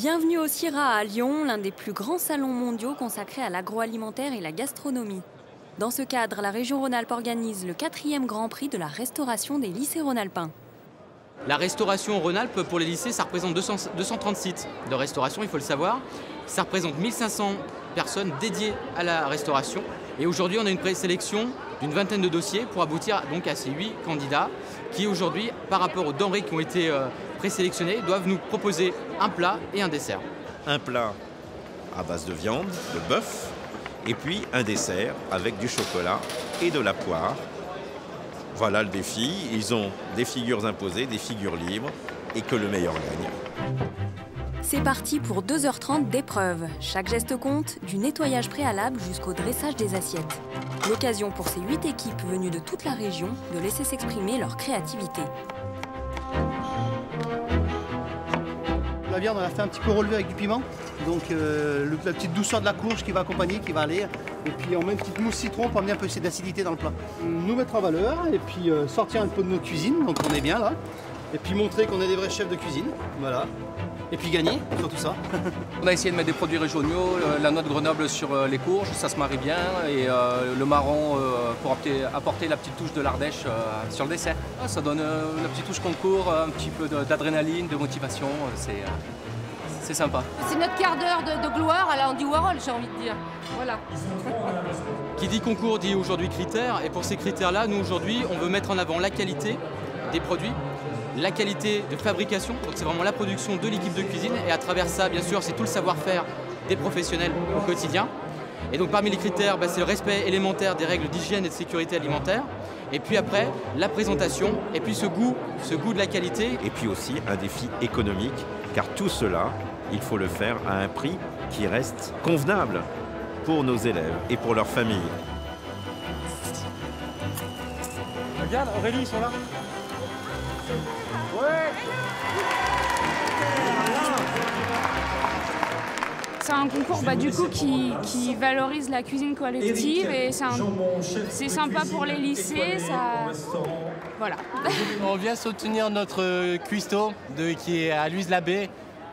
Bienvenue au CIRA à Lyon, l'un des plus grands salons mondiaux consacrés à l'agroalimentaire et la gastronomie. Dans ce cadre, la région Rhône-Alpes organise le 4e Grand Prix de la restauration des lycées rhône-alpins. La restauration Rhône-Alpes, pour les lycées, ça représente 230 sites de restauration, il faut le savoir. Ça représente 1500 personnes dédiées à la restauration. Et aujourd'hui, on a une présélection d'une vingtaine de dossiers pour aboutir donc à ces 8 candidats qui aujourd'hui, par rapport aux denrées qui ont été présélectionnées, doivent nous proposer un plat et un dessert. Un plat à base de viande, de bœuf, et puis un dessert avec du chocolat et de la poire. Voilà le défi. Ils ont des figures imposées, des figures libres, et que le meilleur gagne. C'est parti pour 2h30 d'épreuves. Chaque geste compte, du nettoyage préalable jusqu'au dressage des assiettes. L'occasion pour ces 8 équipes venues de toute la région de laisser s'exprimer leur créativité. La viande, on l'a fait un petit peu relever avec du piment. Donc la petite douceur de la courge qui va accompagner, qui va aller. Et puis on met une petite mousse citron pour amener un peu d'acidité dans le plat. Nous mettre en valeur et puis sortir un peu de notre cuisine, donc on est bien là. Et puis montrer qu'on est des vrais chefs de cuisine. Voilà. Et puis gagner sur tout ça. On a essayé de mettre des produits régionaux, la noix de Grenoble sur les courges, ça se marie bien, et le marron pour apporter la petite touche de l'Ardèche sur le dessert. Ça donne la petite touche concours, un petit peu d'adrénaline, de motivation, c'est sympa. C'est notre quart d'heure de gloire à l'Andy Warhol, j'ai envie de dire. Voilà. Qui dit concours dit aujourd'hui critères, et pour ces critères-là, nous aujourd'hui, on veut mettre en avant la qualité des produits, la qualité de fabrication, donc c'est vraiment la production de l'équipe de cuisine, et à travers ça, bien sûr, c'est tout le savoir-faire des professionnels au quotidien. Et donc parmi les critères, c'est le respect élémentaire des règles d'hygiène et de sécurité alimentaire, et puis après, la présentation, et puis ce goût de la qualité. Et puis aussi un défi économique, car tout cela, il faut le faire à un prix qui reste convenable pour nos élèves et pour leurs familles. Regarde, Aurélie, ils sont là. Ouais. C'est un concours du coup qui valorise la cuisine collective et c'est sympa pour les lycées. Voilà. On vient soutenir notre cuistot qui est à Louise-l'Abbé.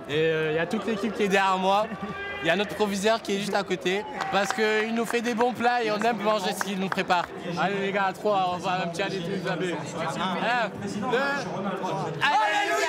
Et il y a toute l'équipe qui est derrière moi. Il y a notre proviseur qui est juste à côté. Parce qu'il nous fait des bons plats et on aime manger ce qu'il nous prépare. Allez les gars, à 3, on va un petit aller Louise-l'Abbé. 1, 2, 3. Allez Louise-l'Abbé!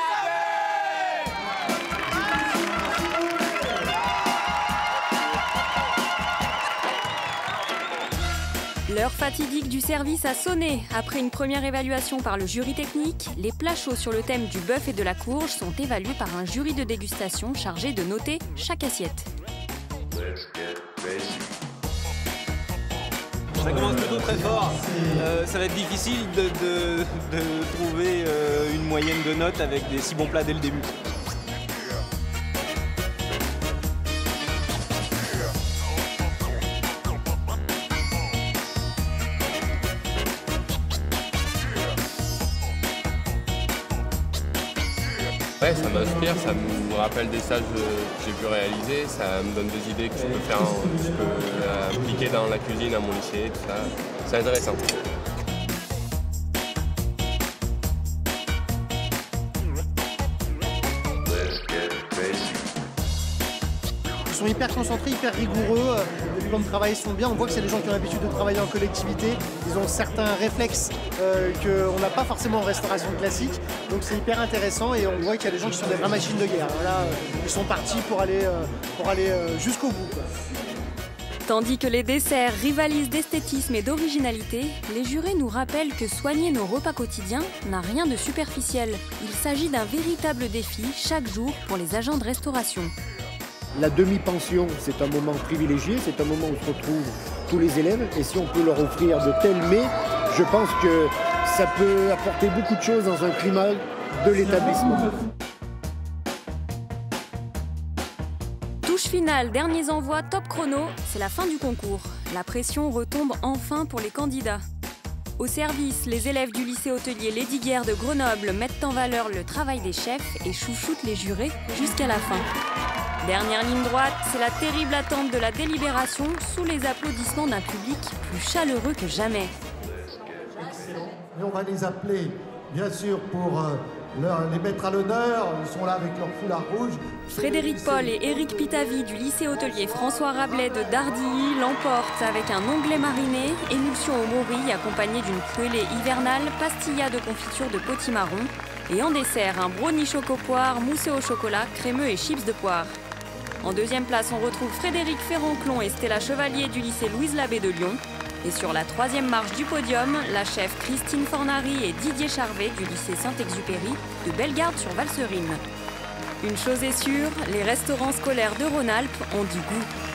L'heure fatidique du service a sonné. Après une première évaluation par le jury technique, les plats chauds sur le thème du bœuf et de la courge sont évalués par un jury de dégustation chargé de noter chaque assiette. Ça commence plutôt très fort. Ça va être difficile de trouver une moyenne de notes avec des si bons plats dès le début. Ouais, ça m'inspire, ça me rappelle des stages que j'ai pu réaliser, ça me donne des idées que je peux faire, je peux appliquer dans la cuisine à mon lycée, tout ça. C'est intéressant. Ils sont hyper concentrés, hyper rigoureux, les plans de travail sont bien, on voit que c'est des gens qui ont l'habitude de travailler en collectivité, ils ont certains réflexes qu'on n'a pas forcément en restauration classique, donc c'est hyper intéressant et on voit qu'il y a des gens qui sont des vraies machines de guerre. Là, ils sont partis pour aller jusqu'au bout. Tandis que les desserts rivalisent d'esthétisme et d'originalité, les jurés nous rappellent que soigner nos repas quotidiens n'a rien de superficiel. Il s'agit d'un véritable défi chaque jour pour les agents de restauration. La demi-pension, c'est un moment privilégié, c'est un moment où se retrouvent tous les élèves. Et si on peut leur offrir de tels mets, je pense que ça peut apporter beaucoup de choses dans un climat de l'établissement. Touche finale, derniers envois, top chrono, c'est la fin du concours. La pression retombe enfin pour les candidats. Au service, les élèves du lycée hôtelier Lesdiguières de Grenoble mettent en valeur le travail des chefs et chouchoutent les jurés jusqu'à la fin. Dernière ligne droite, c'est la terrible attente de la délibération sous les applaudissements d'un public plus chaleureux que jamais. Excellent. Et on va les appeler, bien sûr, pour les mettre à l'honneur, ils sont là avec leur foulard rouge. Frédéric Paul et Éric Pitavi du lycée hôtelier François Rabelais de Dardilly l'emportent avec un onglet mariné, émulsion au mori accompagné d'une cruellée hivernale, pastilla de confiture de potimarron et en dessert un brownie choco-poire moussé au chocolat, crémeux et chips de poire. En deuxième place, on retrouve Frédéric Ferranclon et Stella Chevalier du lycée Louise Labbé de Lyon. Et sur la troisième marche du podium, la chef Christine Fornari et Didier Charvet du lycée Saint-Exupéry de Bellegarde-sur-Valserine. Une chose est sûre, les restaurants scolaires de Rhône-Alpes ont du goût.